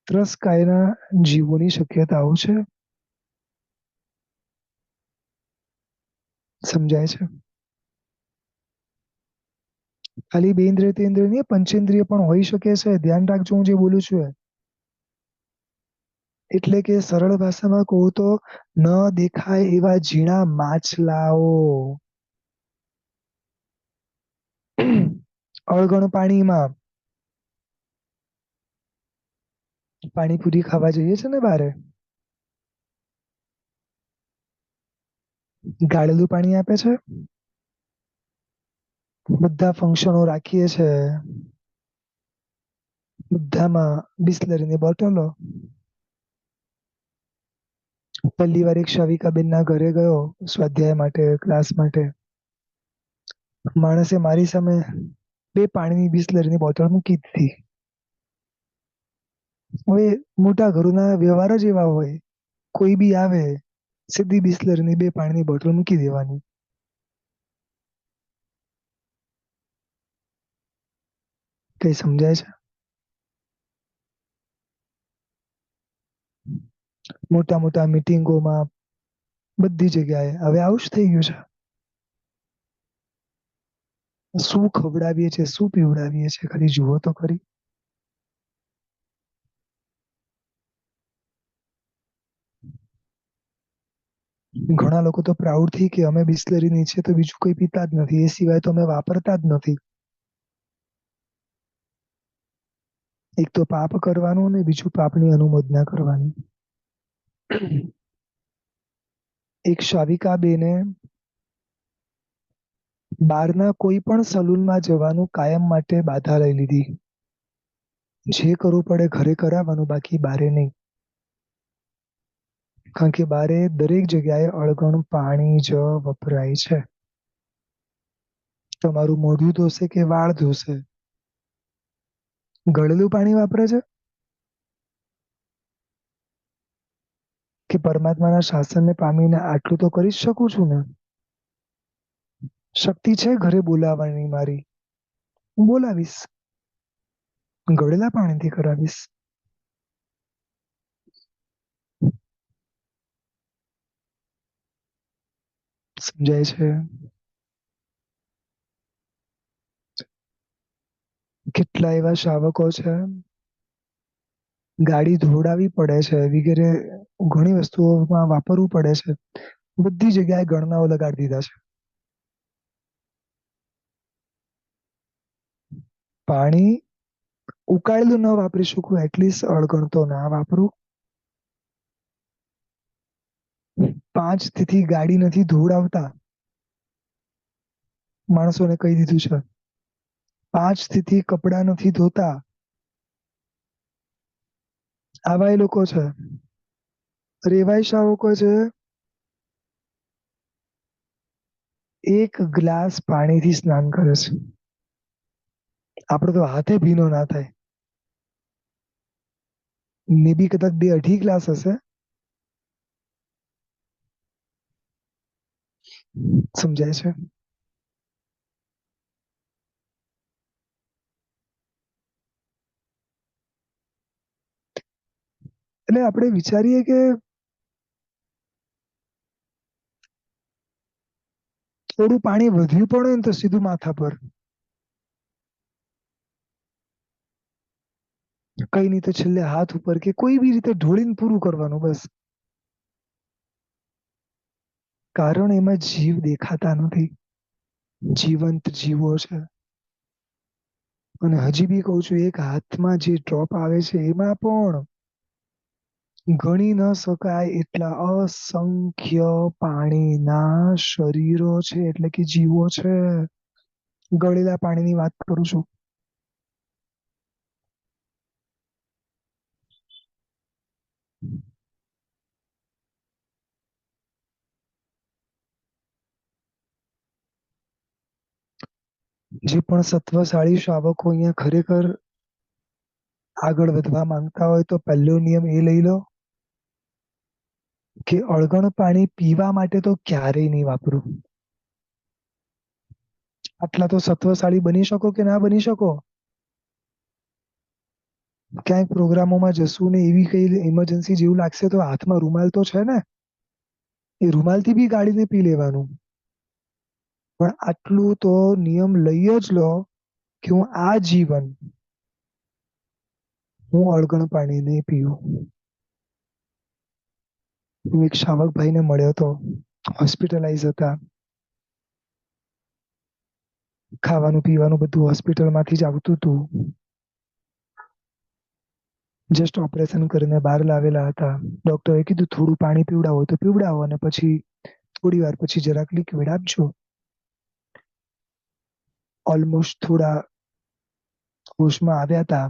Speaker 1: ત્રસકાયના જીવોની શક્યતાઓ છે. સમજાય છે? ખાલી બે ઇન્દ્રિય તેન્દ્રિય પંચેન્દ્રિય પણ હોઈ શકે છે. ધ્યાન રાખજો હું જે બોલું છું એ. એટલે કે સરળ ભાષામાં કહું તો ન દેખાય એવા ઝીણા માછલાઓ અળગણ પાણીમાં પાણીપુરી ખાવા જઈએ છે ને બારે, ગાળેલું પાણી આપે છે. બધા ફંક્શનો રાખીએ છે. બધામાં બિસ્લરીની બોટલો. પહેલી વાર એક શાવિકાબેન ના ઘરે ગયો સ્વાધ્યાય માટે, ક્લાસ માટે. માણસે મારી સામે બે પાણીની બિસ્લરીની બોટલ મૂકી દીધી. હવે મોટા ઘરોના વ્યવહાર જ એવા હોય. કોઈ બી આવે સીધી બિસ્લરીની બે પાણીની બોટલ મૂકી દેવાની. કઈ સમજાય છે? મોટા મોટા મીટિંગોમાં બધી જગ્યાએ હવે આવું જ થઈ ગયું છે. શું ખવડાવીએ છે, શું પીવડાવીએ છે, ખાલી જુઓ તો ખરી. ઘણા લોકો તો પ્રાઉડ થી કે અમે બિસ્લરી ની છે તો બીજું કોઈ પીતા જ નથી. એ સિવાય તો અમે વાપરતા જ નથી. એક તો પાપ કરવાનું ને બીજું પાપની અનુમોદના કરવાની. એક શાવિકા બેને બહારના કોઈ પણ સલૂનમાં જવાનું કાયમ માટે બાધા લઈ લીધી. જે કરવું પડે ઘરે કરાવવાનું, બાકી બારે નહીં. કારણ કે બારે દરેક જગ્યાએ અળગણ પાણી જ વપરાય છે. તમારું મોઢું ધોશે કે વાળ ધોશે, ગળેલું પાણી વાપરે છે કે પરમાત્માના શાસનને પામીને આટલું તો કરી જ શકું છું ને. શક્તિ છે ઘરે બોલાવવાની મારી, હું બોલાવીશ. ગળેલા પાણીથી કરાવીશ. સમજાય છે? કેટલા એવા શાવકો છે, ગાડી ધોડાવી પડે છે વગેરે ઘણી વસ્તુઓમાં વાપરવું પડે છે. બધી જગ્યાએ ગણનાઓ લગાડી દીધા છે. પાણી ઉકાળેલું ન વાપરી શકું એટલીસ્ટ અળગણ તો ના વાપરું. 5 થી ગાડી નથી ધોવડાવતા. માણસોને કહી દીધું છે. 5 થી કપડા નથી ધોતા. આવા એ લોકો છે. રેવાય શાવકો છે. એક ગ્લાસ પાણીથી સ્નાન કરે છે. આપડે તો હાથે ભીનો ના થાય. મે બી કદાચ 2-2.5 ગ્લાસ હશે. સમજાય છે? એટલે આપણે વિચારીએ કે થોડું પાણી વધ્યું પડે ને તો સીધું માથા પર. કઈ નહી તો છેલ્લે હાથ ઉપર કે કોઈ બી રીતે ઢોળીને પૂરું કરવાનું બસ. કારણ એમાં જીવ દેખાતા નથી. જીવંત જીવો છે. અને હજી બી કહું છું, એક હાથમાં જે ડ્રોપ આવે છે એમાં પણ ગણી ન શકાય એટલા અસંખ્ય પાણીના શરીરો છે, એટલે કે જીવો છે. ગળેલા પાણીની વાત કરું છું. જે પણ સત્વશાળી શ્રાવકો અહીંયા ખરેખર આગળ વધવા માંગતા હોય તો પહેલો નિયમ એ લઈ લો કે અળગણ પાણી પીવા માટે તો ક્યારેય નહીં વાપરું. આટલા તો સત્વશાળી બની શકો કે ના બની શકો? ક્યાંક પ્રોગ્રામોમાં જશું ને એવી કઈ ઇમરજન્સી જેવું લાગશે તો હાથમાં રૂમાલ તો છે ને, એ રૂમાલથી બી ગાળીને પી લેવાનું. પણ આટલું તો નિયમ લઈ જ લો કે હું આ જીવન હું અળગણ પાણી નહીં પીવું. હું એક શાવક ભાઈને મળ્યો હતો, હોસ્પિટલાઇઝ હતા. ખાવાનું પીવાનું બધું હોસ્પિટલમાંથી જ આવતું હતું. જસ્ટ ઓપરેશન કરીને બહાર લાવેલા હતા. ડોક્ટરે કીધું થોડું પાણી પીવડાવો તો પીવડાવો અને પછી થોડી વાર પછી જરાક લિક્વિડ આપજો. ઓલમોસ્ટ થોડા હોશમાં આવ્યા હતા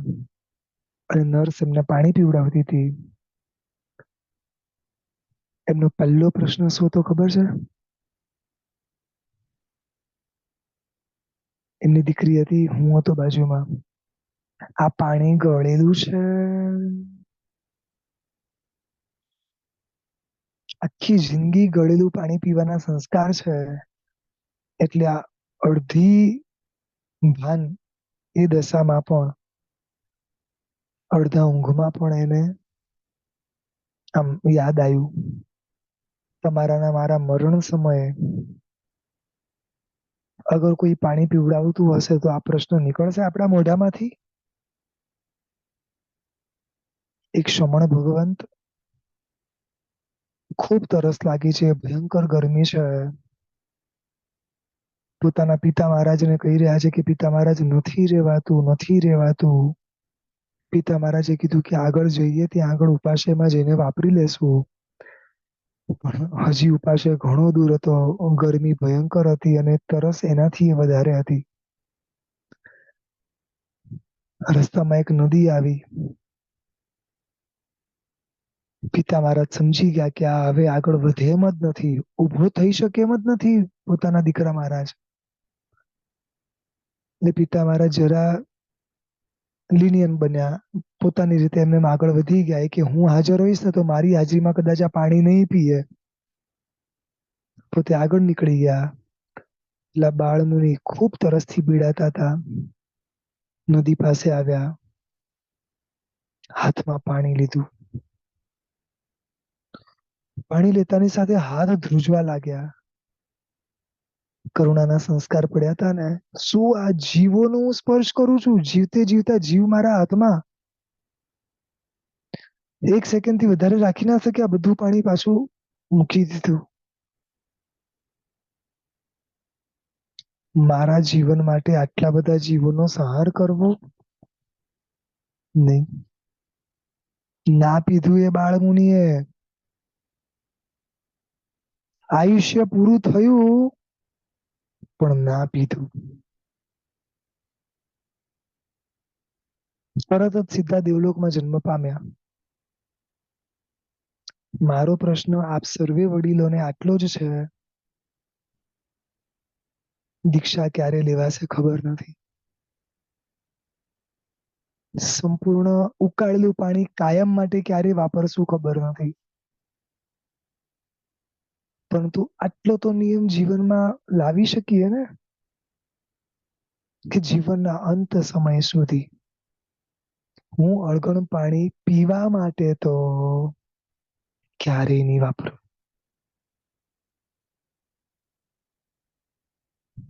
Speaker 1: અને નર્સ એમને પાણી પીવડાવતી હતી. એમનો પહેલો પ્રશ્ન શું હતો ખબર છે? એમની દીકરી હતી, હું હતો બાજુમાં. આ પાણી ગળેલું છે? આખી જિંદગી ગળેલું પાણી પીવાના સંસ્કાર છે. એટલે આ અડધી ભાન એ દશામાં પણ, અડધા ઊંઘમાં પણ એને આમ યાદ આવ્યું. તમારા ને મારા મરણ સમયે અગર કોઈ પાણી પીવડાવતું હશે તો આ પ્રશ્ન નીકળશે આપણા મોઢામાંથી? એક શમણ ભગવંત, ખૂબ તરસ લાગી છે, ભયંકર ગરમી છે. પોતાના પિતા મહારાજને કહી રહ્યા છે કે પિતા મહારાજ નથી રેવાતું, નથી રેવાતું. પિતા મહારાજે કીધું કે આગળ જઈએ ત્યાં આગળ ઉપાશયમાં જઈને વાપરી લેશું. પણ હજી ઉપાશય ઘણો દૂર હતો. ગરમી ભયંકર હતી અને તરસ એનાથી વધારે હતી. રસ્તામાં એક નદી આવી. પિતા મહારાજ સમજી ગયા કે આ હવે આગળ વધે એમ જ નથી, ઉભો થઈ શકે એમ જ નથી પોતાના દીકરા મહારાજ. એટલે પિતા મહારાજ જરા લિનિયન બન્યા, પોતાની રીતે એમને આગળ વધી ગયા કે હું હાજર હોઈશ ને તો મારી હાજરીમાં કદાચ આ પાણી નહીં પીએ. પોતે આગળ નીકળી ગયા. એટલે બાળમુનિ ખૂબ તરસથી પીડાતા હતા. નદી પાસે આવ્યા, હાથમાં પાણી લીધું. પાણી લેતાની સાથે હાથ ધ્રુજવા લાગ્યા. કરુણાના સંસ્કાર પડ્યા હતા ને, શું આ જીવોનો હું સ્પર્શ કરું છું? જીવતે જીવતા જીવ મારા હાથમાં. એક સેકન્ડ થી વધારે રાખી ના શકે, આ બધું પાણી પાછું મૂકી દીધું. મારા જીવન માટે આટલા બધા જીવોનો સંહાર કરવો નહીં. ના પીધું એ બાળમુનિએ. આયુષ્ય પૂરું થયું પણ ના પીધું. તરત જ સીધા દેવલોકમાં જન્મ પામ્યા. મારો પ્રશ્ન આપ સર્વે વડીલોને આટલો જ છે, દીક્ષા ક્યારે લેવાશે ખબર નથી. સંપૂર્ણ ઉકાળેલું પાણી કાયમ માટે ક્યારે વાપરશું ખબર નથી. પરંતુ આટલો તો નિયમ જીવનમાં લાવી શકીએ ને, કે જીવનના અંત સમય સુધી હું અળગણ પાણી પીવા માટે તો ક્યારેય નહીં વાપરું.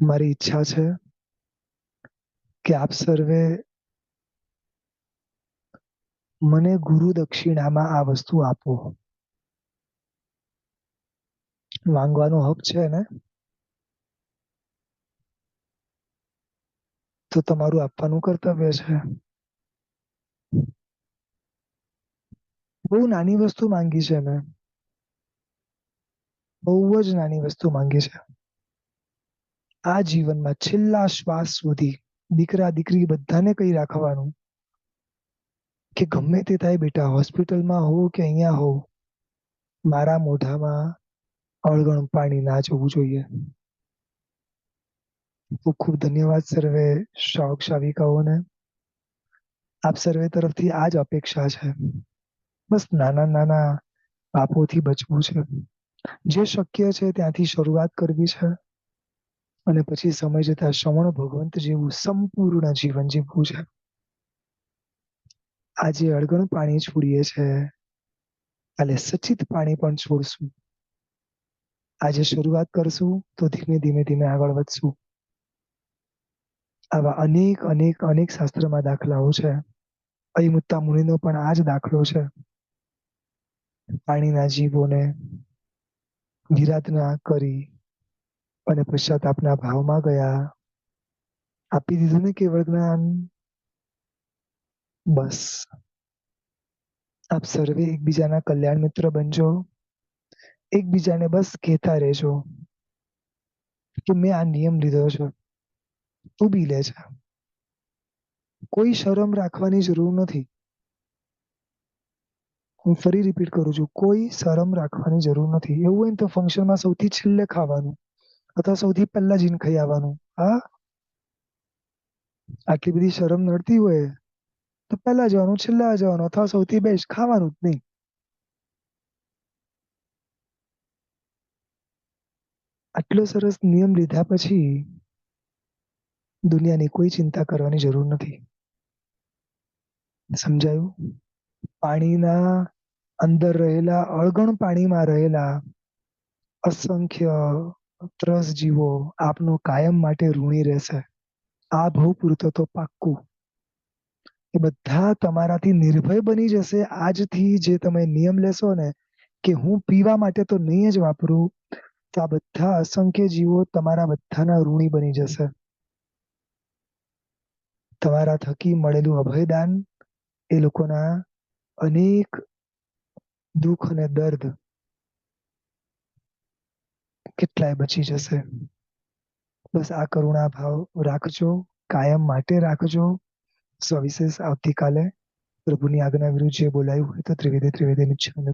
Speaker 1: મારી ઈચ્છા છે કે આપ સર્વે મને ગુરુ દક્ષિણામાં આ વસ્તુ આપો. માંગવાનો હક છે ને? તો તમારું આપવાનું કર્તવ્ય છે. બહુ નાની વસ્તુ માંગી છે મેં, બહુ જ નાની વસ્તુ માંગી છે. આ જીવનમાં છેલ્લા શ્વાસ સુધી દીકરા દીકરી બધાને કહી રાખવાનું કે ગમે તે થાય બેટા, હોસ્પિટલમાં હો કે અહીંયા હો, મારા મોઢામાં અળગણ પાણી ના જવું જોઈએ. ખૂબ ખૂબ ધન્યવાદ સર્વે શ્રાવક શ્રાવિકાઓને. આપ સર્વે તરફથી આ જ અપેક્ષા છે. બસ નાના નાના પાપોથી બચવું છે. જે શક્ય છે ત્યાંથી શરૂઆત કરવી છે અને પછી સમય જતા શ્રવણ ભગવંત જેવું સંપૂર્ણ જીવન જીવવું છે. આજે અળગણ પાણી છોડીએ છે, કાલે સચિત પાણી પણ છોડશું. આજે શરૂઆત કરશું તો ધીમે ધીમે ધીમે આગળ વધશું. આવા અનેક અનેક અનેક શાસ્ત્રમાં દાખલાઓ છે. અયમુત્તા મુનિનો પણ આ જ દાખલો છે. પાણીના જીવોને વિરાધના કરી અને પશ્ચાતાપના ભાવમાં ગયા. આપી દીધું ને કેવળ જ્ઞાન. બસ આપ સર્વે એકબીજાના કલ્યાણ મિત્ર બનજો. એકબીજાને બસ કહેતા રહેજો કે મેં આ નિયમ લીધો છે, તું બી લે છે. કોઈ શરમ રાખવાની જરૂર નથી. હું ફરી રિપીટ કરું છું, કોઈ શરમ રાખવાની જરૂર નથી. એવું હોય ને તો ફંક્શનમાં સૌથી છેલ્લે ખાવાનું અથવા સૌથી પહેલા જઈને ખાઈ આવવાનું. હા, આટલી બધી શરમ નડતી હોય તો પહેલા જવાનું, છેલ્લા જવાનું અથવા સૌથી બેસ્ટ ખાવાનું જ નહીં. આટલો સરસ નિયમ લીધા પછી દુનિયાની કોઈ ચિંતા કરવાની જરૂર નથી. સમજાયું? પાણીના અંદર રહેલા, અળગણ પાણીમાં રહેલા અસંખ્ય ત્રસ જીવો આપનો કાયમ માટે ઋણી રહેશે. આ ભવ પૂરતો તો પાક્કું. એ બધા તમારાથી નિર્ભય બની જશે. આજથી જે તમે નિયમ લેશો ને કે હું પીવા માટે તો નહીં જ વાપરું, તો આ બધા અસંખ્ય જીવો તમારા બધાના ઋણી બની જશે. તમારા થકી મળેલું અભયદાન એ લોકોના અનેક દુઃખ અને દર્દ કેટલાય બચી જશે. બસ આ કરુણા ભાવ રાખજો, કાયમ માટે રાખજો. સવિશેષ આવતીકાલે પ્રભુની આજ્ઞા વિરુદ્ધ જે બોલાયું હોય તો ત્રિવેદી ત્રિવેદી નિશ્ચય